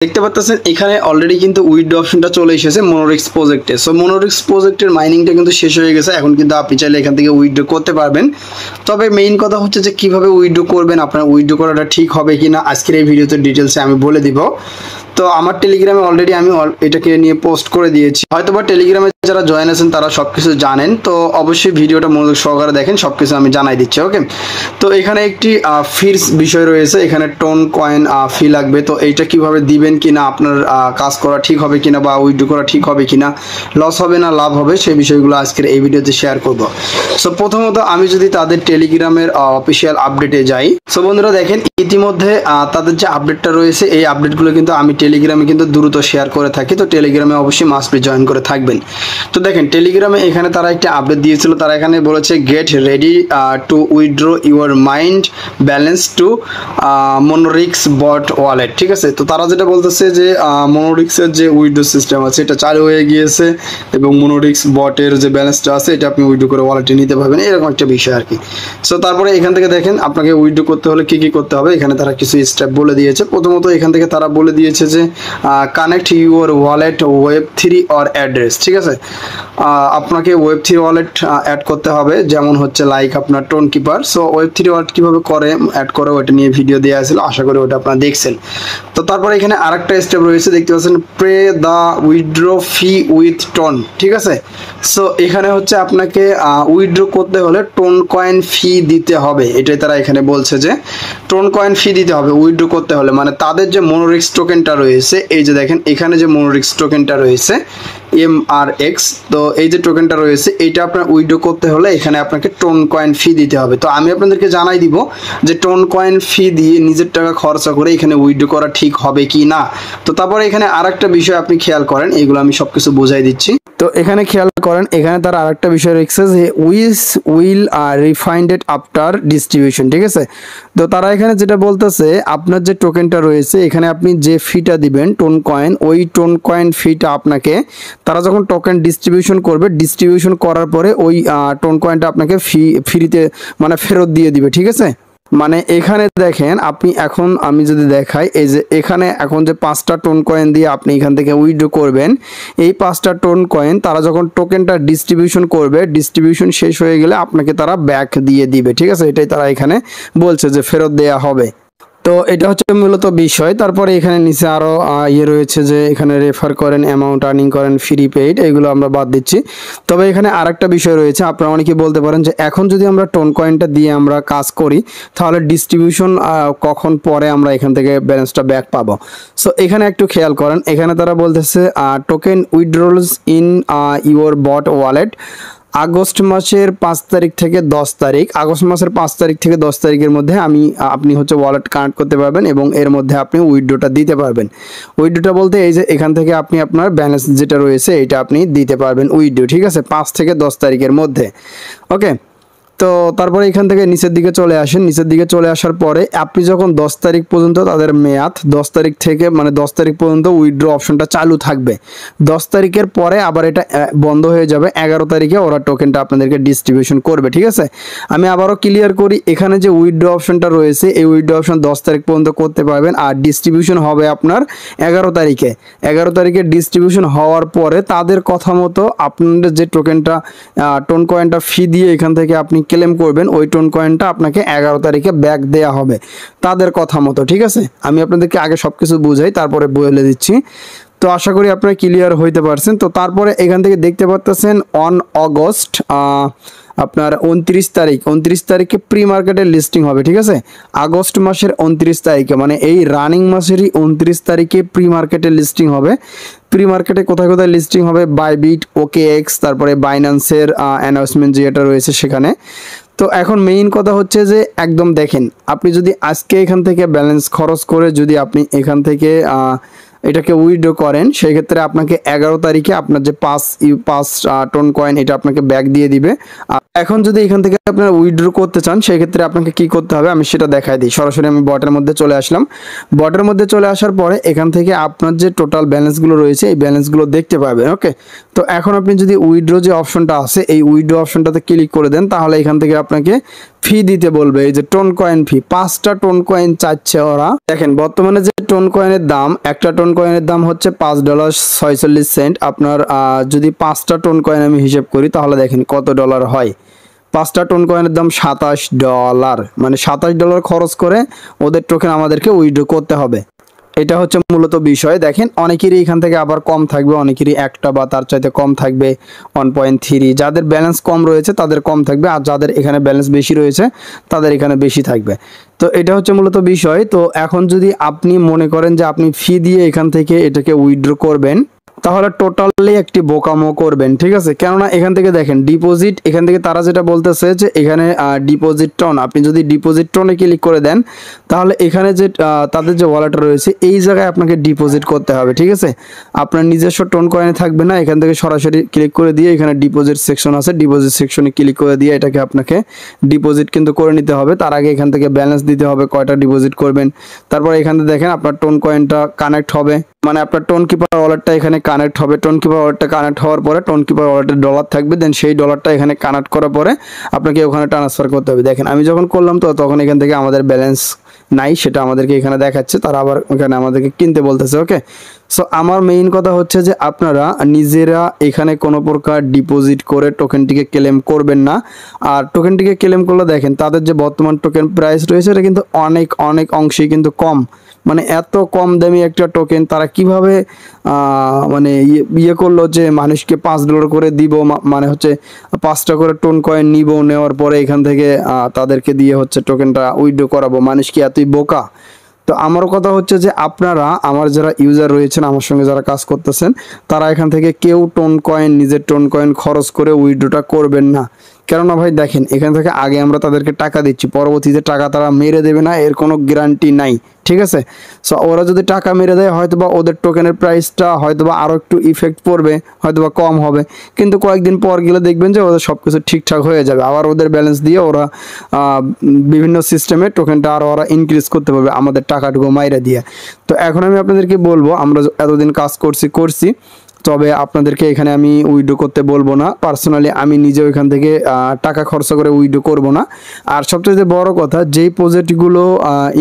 দেখতে পাচ্ছেন এখানে অলরেডি কিন্তু উইথড্র অপশনটা চলে এসেছে মোনোরিক্স প্রজেক্টে। সো মোনোরিক্স প্রজেক্টের মাইনিংটা কিন্তু শেষ হয়ে গেছে, এখন কিন্তু আপনি চাইলে এখান থেকে উইথড্র করতে পারবেন। তবে মেইন কথা হচ্ছে যে কিভাবে উইথড্র করবেন, আপনার উইথড্র করাটা ঠিক হবে কিনা আজকের এই ভিডিওতে ডিটেলসে আমি বলে দিব। তো আমার টেলিগ্রামে অলরেডি আমি এটাকে নিয়ে পোস্ট করে দিয়েছি, হয়তোবা টেলিগ্রামে যারা জয়েন আছেন তারা সবকিছু জানেন। তো অবশ্যই ভিডিওটা মনোযোগ সহকারে দেখেন, সবকিছু আমি জানাই দিচ্ছি। ওকে, তো এখানে একটি ফিস বিষয় রয়েছে, এখানে টোন কয়েন ফি লাগবে। তো এইটা কিভাবে দিবেন কিনা, আপনার কাজ করা ঠিক হবে কিনা বা উইথড্র করা ঠিক হবে কিনা, লস হবে না লাভ হবে, সেই বিষয়গুলো আজকের এই ভিডিওতে শেয়ার করব। সো প্রথমত আমি যদি তাদের টেলিগ্রামের অফিসিয়াল আপডেটে যাই, সো বন্ধুরা দেখেন ইতিমধ্যে তাদের যে আপডেটটা রয়েছে এই আপডেটগুলো কিন্তু আমি টেলিগ্রামে কিন্তু দ্রুত শেয়ার করে থাকি। তো টেলিগ্রামে অবশ্যই মাস্ট বি জয়েন করে থাকবেন। তো দেখেন টেলিগ্রামে এখানে তারা একটা আপডেট দিয়েছিল, তারা এখানে বলেছে get ready to withdraw your mined balance to Monorix bot wallet. ঠিক আছে, তো তারা যেটা বলতেছে যে মোনোরিক্সের যে উইথড্র সিস্টেম আছে এটা চালু হয়ে গিয়েছে এবং মোনোরিক্স বটের যে ব্যালেন্সটা আছে এটা আপনি উইথড্র করে ওয়ালেটে নিতে পারবেন, এরকম একটা বিষয় আর কি। সো তারপরে এখান থেকে দেখেন আপনাকে উইথড্র করতে হলে কি কি করতে হবে, এখানে তারা কিছু স্টেপ বলে দিয়েছে। প্রথমত এখান থেকে তারা বলে দিয়েছে যে connect your wallet Web3 or address. ঠিক আছে, আপনাকে Web3 ওয়ালেট অ্যাড করতে হবে, যেমন হচ্ছে লাইক আপনার tone keeper. So Web3 wallet কীভাবে করে অ্যাড করে ওটা নিয়ে ভিডিও দেওয়া ছিল, আশা করি ওটা আপনারা দেখছেন। তো তারপরে এখানে আরেকটা স্টেপ রয়েছে, দেখতে পাচ্ছেন pay the withdraw fee with tone. ঠিক আছে, সো এখানে হচ্ছে আপনাকে উইথড্র করতে হলে টোন কয়েন ফি দিতে হবে, এটাই তারা এখানে বলছে যে টোন কয়েন ফি দিতে হবে উইথড্র করতে হলে। মানে তাদের যে মোনোরিক্স টোকেনটা রয়েছে, এই যে দেখেন এখানে যে মোনোরিক্স টোকেনটা রয়েছে MRX, তো এই যে টোকেনটা রয়েছে এইটা আপনার উইথড্র করতে হলে এখানে আপনাকে টোন কয়েন ফি দিতে হবে। তো আমি আপনাদেরকে জানাই দিব যে টোন কয়েন ফি দিয়ে নিজের টাকা খরচা করে এখানে উইথড্র করা ঠিক হবে কি না। তো তারপরে এখানে আরেকটা বিষয় আপনি খেয়াল করেন, এগুলো আমি সবকিছু বোঝাই দিচ্ছি। তো এখানে খেয়াল করেন, এখানে তার আরেকটা বিষয় রেখেছে যে উইল রিফাইন্ডেড আফটার ডিস্ট্রিবিউশন। ঠিক আছে, তো তারা এখানে যেটা বলতেছে আপনার যে টোকেনটা রয়েছে এখানে আপনি যে ফিটা দিবেন টোন কয়েন, ওই টোন কয়েন ফিটা আপনাকে তারা যখন টোকেন ডিস্ট্রিবিউশন করবে, ডিস্ট্রিবিউশন করার পরে ওই টোন কয়েনটা আপনাকে ফ্রিতে মানে ফেরত দিয়ে দিবে। ঠিক আছে, মানে এখানে দেখেন আপনি এখন আমি যদি দেখাই, এই যে এখানে এখন যে 5টা টোন কয়েন দিয়ে আপনি এখান থেকে উইথড্র করবেন, এই 5টা টোন কয়েন তারা যখন টোকেনটা ডিস্ট্রিবিউশন করবে, ডিস্ট্রিবিউশন শেষ হয়ে গেলে আপনাকে তারা ব্যাক দিয়ে দিবে। ঠিক আছে, এটাই তারা এখানে বলছে যে ফেরত দেয়া হবে। তো এটা হচ্ছে মূলত বিষয়। তারপরে এখানে নিচে আরও রয়েছে যে এখানে রেফার করেন, অ্যামাউন্ট আর্নিং করেন, ফ্রি পেইড, এগুলো আমরা বাদ দিচ্ছি। তবে এখানে আরেকটা বিষয় রয়েছে, আপনারা অনেকেই বলতে পারেন যে এখন যদি আমরা টোন কয়েনটা দিয়ে আমরা কাজ করি তাহলে ডিস্ট্রিবিউশন কখন পরে আমরা এখান থেকে ব্যালেন্সটা ব্যাক পাবো। সো এখানে একটু খেয়াল করেন, এখানে তারা বলতেছে token withdrawals in your bot wallet August মাসের 5 তারিখ থেকে 10 তারিখ, আগস্ট মাসের 5 তারিখ থেকে 10 তারিখের মধ্যে আপনি হচ্ছে ওয়ালেট কানেক্ট করতে পারবেন এবং এর মধ্যে আপনি উইথড্রটা দিতে পারবেন। উইথড্রটা বলতে এই যে এখান থেকে আপনি আপনার ব্যালেন্স যেটা রয়েছে এটা আপনি দিতে পারবেন উইথড্র। ঠিক আছে, 5 থেকে 10 তারিখের মধ্যে। ওকে, তো তারপরে এখান থেকে নিচের দিকে চলে আসেন, নিচের দিকে চলে আসার পরে আপনি যখন 10 তারিখ পর্যন্ত তাদের মেয়াদ, 10 তারিখ থেকে মানে 10 তারিখ পর্যন্ত উইথড্র অপশনটা চালু থাকবে। 10 তারিখের পরে আবার এটা বন্ধ হয়ে যাবে, 11 তারিখে ওরা টোকেনটা আপনাদেরকে ডিস্ট্রিবিউশন করবে। ঠিক আছে, আমি আবারও ক্লিয়ার করি, এখানে যে উইথড্র অপশনটা রয়েছে এই উইথড্র অপশন 10 তারিখ পর্যন্ত করতে পারবেন, আর ডিস্ট্রিবিউশন হবে আপনার 11 তারিখে। 11 তারিখে ডিস্ট্রিবিউশন হওয়ার পরে তাদের কথা মতো আপনাদের যে টোকেনটা টোন কয়েনটা ফি দিয়ে এখান থেকে আপনি ক্লেম করবেন, ওই টোন কয়েনটা আপনাকে 11 তারিখে ব্যাক দেয়া হবে তাদের কথা মতো। ঠিক আছে, আমি আপনাদেরকে আগে সবকিছু বুঝাই তারপরে বলে দিচ্ছি। তো আশা করি আপনারা ক্লিয়ার হইতে পারছেন। তো তারপরে এখান থেকে দেখতে পাচ্ছেন অন অগস্ট আপনার 29 তারিখে প্রি মার্কেটের লিস্টিং হবে। ঠিক আছে, আগস্ট মাসের 29 তারিখে, মানে এই রানিং মাসেরই 29 তারিখে প্রি মার্কেটের লিস্টিং হবে। প্রি মার্কেটে কোথায় কোথায় লিস্টিং হবে, বাইবিট, OKX, তারপরে বাইন্যান্সের অ্যানাউন্সমেন্ট যেটা রয়েছে সেখানে। তো এখন মেইন কথা হচ্ছে যে একদম দেখেন, আপনি যদি আজকে এখান থেকে ব্যালেন্স খরচ করে যদি আপনি এখান থেকে এটাকে উইথড্র করেন, সেই ক্ষেত্রে আপনাকে 11 তারিখে আপনার যে 5 টোন কয়েন এটা আপনাকে ব্যাক দিয়ে দিবে। এখন যদি এখান থেকে আপনারা উইথড্র করতে চান সেই ক্ষেত্রে আপনাকে কি করতে হবে আমি সেটা দেখাই দিই। সরাসরি আমি বটের মধ্যে চলে আসলাম। বটের মধ্যে চলে আসার পরে এখান থেকে আপনার যে টোটাল ব্যালেন্সগুলো রয়েছে এই ব্যালেন্সগুলো দেখতে পাবেন। ওকে, তো এখন আপনি যদি উইথড্র যে অপশনটা আছে এই উইথড্র অপশনটাতে ক্লিক করে দেন তাহলে এখান থেকে আপনাকে ফি দিতে বলবে, এই যে টোন কয়েন ফি, 5টা টোন কয়েন চাচ্ছে ওরা। দেখেন বর্তমানে যে টোন কয়েনের দাম, একটা টোন কয়েনের দাম হচ্ছে $5.46। আপনার যদি 5টা টোন কয়েন আমি হিসেব করি তাহলে দেখেন কত ডলার হয়। 5টা টোন কয়েনের দাম $27, মানে $27 খরচ করে ওদের টোকেন আমাদেরকে উইথড্র করতে হবে। এটা হচ্ছে মূলত বিষয়। দেখেন অনেকেরই এখান থেকে আবার কম থাকবে, অনেকেরই একটা বা তার চাইতে কম থাকবে 1.3। যাদের ব্যালেন্স কম রয়েছে তাদের কম থাকবে, আর যাদের এখানে ব্যালেন্স বেশি রয়েছে তাদের এখানে বেশি থাকবে। তো এটা হচ্ছে মূলত বিষয়। তো এখন যদি আপনি মনে করেন যে আপনি ফি দিয়ে এখান থেকে এটাকে উইথড্র করবেন, তাহলে টোটালি একটি বোকামো করবেন, ঠিক আছে। কেননা এখান থেকে দেখেন ডিপোজিট, এখান থেকে তারা যেটা বলতেছে যে এখানে ডিপোজিট টোন, আপনি যদি ডিপোজিট টোনে ক্লিক করে দেন তাহলে এখানে যে তাদের যে ওয়ালেট রয়েছে এই জায়গায় আপনাকে ডিপোজিট করতে হবে, ঠিক আছে। আপনার নিজস্ব টোন কয়েনে থাকবে না, এখান থেকে সরাসরি ক্লিক করে দিয়ে এখানে ডিপোজিট সেকশন আছে, ডিপোজিট সেকশনে ক্লিক করে দিয়ে এটাকে আপনাকে ডিপোজিট কিন্তু করে নিতে হবে। তার আগে এখান থেকে ব্যালেন্স দিতে হবে কয়টা ডিপোজিট করবেন। তারপর এখানে দেখেন আপনার টোন কয়েনটা কানেক্ট হবে, মানে আপনার টোন কিপার ওয়ালেটটা এখানে কানেক্ট হবে। টোন কিপার ওয়ালেটটা কানেক্ট হওয়ার পরে টোন কিপার ওয়ালেটে ডলার থাকবে, দেন সেই ডলারটা এখানে কানেক্ট করার পরে আপনাকে ওখানে ট্রান্সফার করতে হবে। দেখেন আমি যখন করলাম তো তখন এখান থেকে আমাদের ব্যালেন্স নাই, সেটা আমাদেরকে এখানে দেখাচ্ছে, তারা আবার এখানে আমাদেরকে কিনতে বলতেছে। ওকে, সো আমার মেইন কথা হচ্ছে যে আপনারা নিজেরা এখানে কোনো প্রকার ডিপোজিট করে টোকেনটিকে ক্লেম করবেন না। আর টোকেনটিকে ক্লেম করলে দেখেন তাদের যে বর্তমান টোকেন প্রাইস রয়েছে এটা কিন্তু অনেক অনেক অংশেই কিন্তু কম, মানে এত কম দামি একটা টোকেন তারা কিভাবে মানে ইয়ে করলো যে মানুষকে $5 করে দিব, মানে হচ্ছে 5টা করে টোন কয়েন নিব, নেওয়ার পরে এখান থেকে তাদেরকে দিয়ে হচ্ছে টোকেনটা উইথড্র করাবো। মানুষ কি এতই বোকা? তো আমার কথা হচ্ছে যে আপনারা, আমার যারা ইউজার রয়েছেন, আমার সঙ্গে যারা কাজ করতেছেন, তারা এখান থেকে কেউ টোন কয়েন, নিজের টোন কয়েন খরচ করে উইথড্রটা করবেন না। কেননা ভাই দেখেন এখান থেকে আগে আমরা তাদেরকে টাকা দিচ্ছি, পরবর্তীতে টাকা তারা মেরে দেবে না এর কোনো গ্যারান্টি নাই, ঠিক আছে। সো ওরা যদি টাকা মেরে দেয় হয়তোবা ওদের টোকেনের প্রাইসটা হয়তোবা আরও একটু ইফেক্ট পড়বে, হয়তোবা কম হবে, কিন্তু কয়েকদিন পর গেলে দেখবেন যে ওদের সব কিছু ঠিকঠাক হয়ে যাবে। আবার ওদের ব্যালেন্স দিয়ে ওরা বিভিন্ন সিস্টেমে টোকেনটা আরও ওরা ইনক্রিজ করতে পারবে আমাদের টাকাটুকু মাইরা দিয়ে। তো এখন আমি আপনাদেরকে বলবো, আমরা এতদিন কাজ করছি, তবে আপনাদেরকে এখানে আমি উইথড্র করতে বলবো না। পার্সোনালি আমি নিজেও এখান থেকে টাকা খরচা করে উইথড্র করব না। আর সবচেয়ে বড় কথা, যেই প্রজেক্টগুলো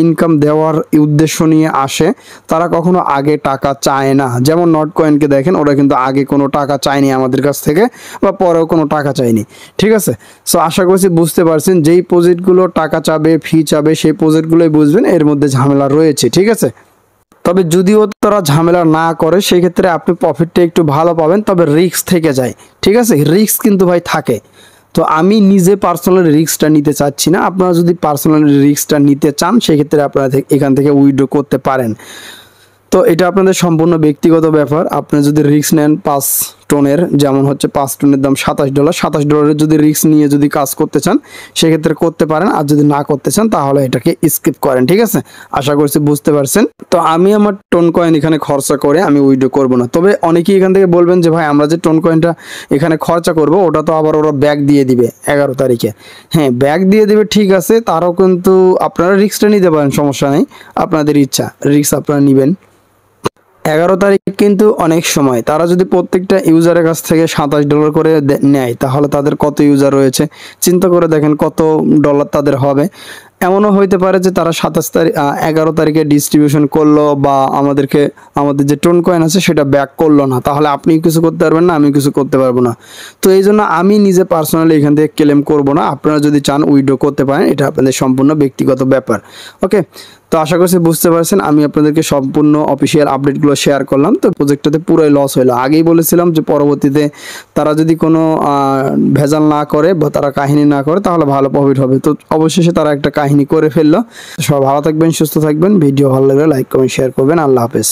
ইনকাম দেওয়ার উদ্দেশ্য নিয়ে আসে তারা কখনো আগে টাকা চায় না। যেমন নট কয়েনকে দেখেন, ওরা কিন্তু আগে কোনো টাকা চায়নি আমাদের কাছ থেকে, বা পরেও কোনো টাকা চায়নি, ঠিক আছে। সো আশা করছি বুঝতে পারছেন, যেই প্রজেক্টগুলো টাকা চাবে, ফি চাবে, সেই প্রজেক্টগুলোই বুঝবেন এর মধ্যে ঝামেলা রয়েছে, ঠিক আছে। তবে যদিও তারা ঝামেলা না করে সেই ক্ষেত্রে আপনি প্রফিটটা একটু ভালো পাবেন, তবে রিস্ক থেকে যায়, ঠিক আছে। রিস্ক কিন্তু ভাই থাকে। তো আমি নিজে পার্সোনালি রিস্কটা নিতে চাচ্ছি না। আপনারা যদি পার্সোনালি রিস্কটা নিতে চান সেক্ষেত্রে আপনারা এখান থেকে উইথড্র করতে পারেন। তো এটা আপনাদের সম্পূর্ণ ব্যক্তিগত ব্যাপার। আপনি যদি রিস্ক নেন 5 টোনের, যেমন হচ্ছে 5 টোনের দাম $27, যদি রিস্ক নিয়ে যদি কাজ করতে চান সেক্ষেত্রে করতে পারেন, আর যদি না করতে চান তাহলে এটাকে স্কিপ করেন, ঠিক আছে। আশা করছি বুঝতে পারছেন। তো আমি আমার টোন কয়েন এখানে খরচা করে আমি উইথড্র করব না। তবে অনেকেই এখান থেকে বলবেন যে ভাই আমরা যে টোন কয়েনটা এখানে খরচা করব ওটা তো আবার ওরা ব্যাক দিয়ে দিবে 11 তারিখে। হ্যাঁ, ব্যাক দিয়ে দিবে, ঠিক আছে, তারও কিন্তু আপনারা রিস্কটা নিতে পারেন, সমস্যা নেই, আপনাদের ইচ্ছা, রিস্ক আপনারা নেবেন। 11 তারিখ কিন্তু অনেক সময়, তারা যদি প্রত্যেকটা ইউজারের কাছ থেকে $27 করে নেয় তাহলে তাদের কত ইউজার রয়েছে চিন্তা করে দেখেন কত ডলার তাদের হবে। এমনও হইতে পারে যে তারা 11 তারিখে ডিস্ট্রিবিউশন করলো বা আমাদের যে টোন কয়েন আছে সেটা ব্যাক করলো না, তাহলে আপনি কিছু করতে পারবেন না, আমি কিছু করতে পারবো না। তো এই জন্য আমি নিজে পার্সোনালি এখান থেকে ক্লেম করবো না। আপনারা যদি চান উইথড্র করতে পারেন, এটা আপনাদের সম্পূর্ণ ব্যক্তিগত ব্যাপার। ওকে, তো আশা করছি বুঝতে পারছেন। আমি আপনাদেরকে সম্পূর্ণ অফিসিয়াল আপডেটগুলো শেয়ার করলাম। তো প্রজেক্টটাতে পুরোই লস হলো, আগেই বলেছিলাম যে পরবর্তীতে তারা যদি কোনো ভেজাল না করে বা তারা কাহিনী না করে তাহলে ভালো প্রফিট হবে। তো অবশেষে তারা একটা কাহিনী করে ফেললো। সবাই ভালো থাকবেন, সুস্থ থাকবেন। ভিডিও ভালো লাগলে লাইক কমেন্ট শেয়ার করবেন। আল্লাহ হাফেজ।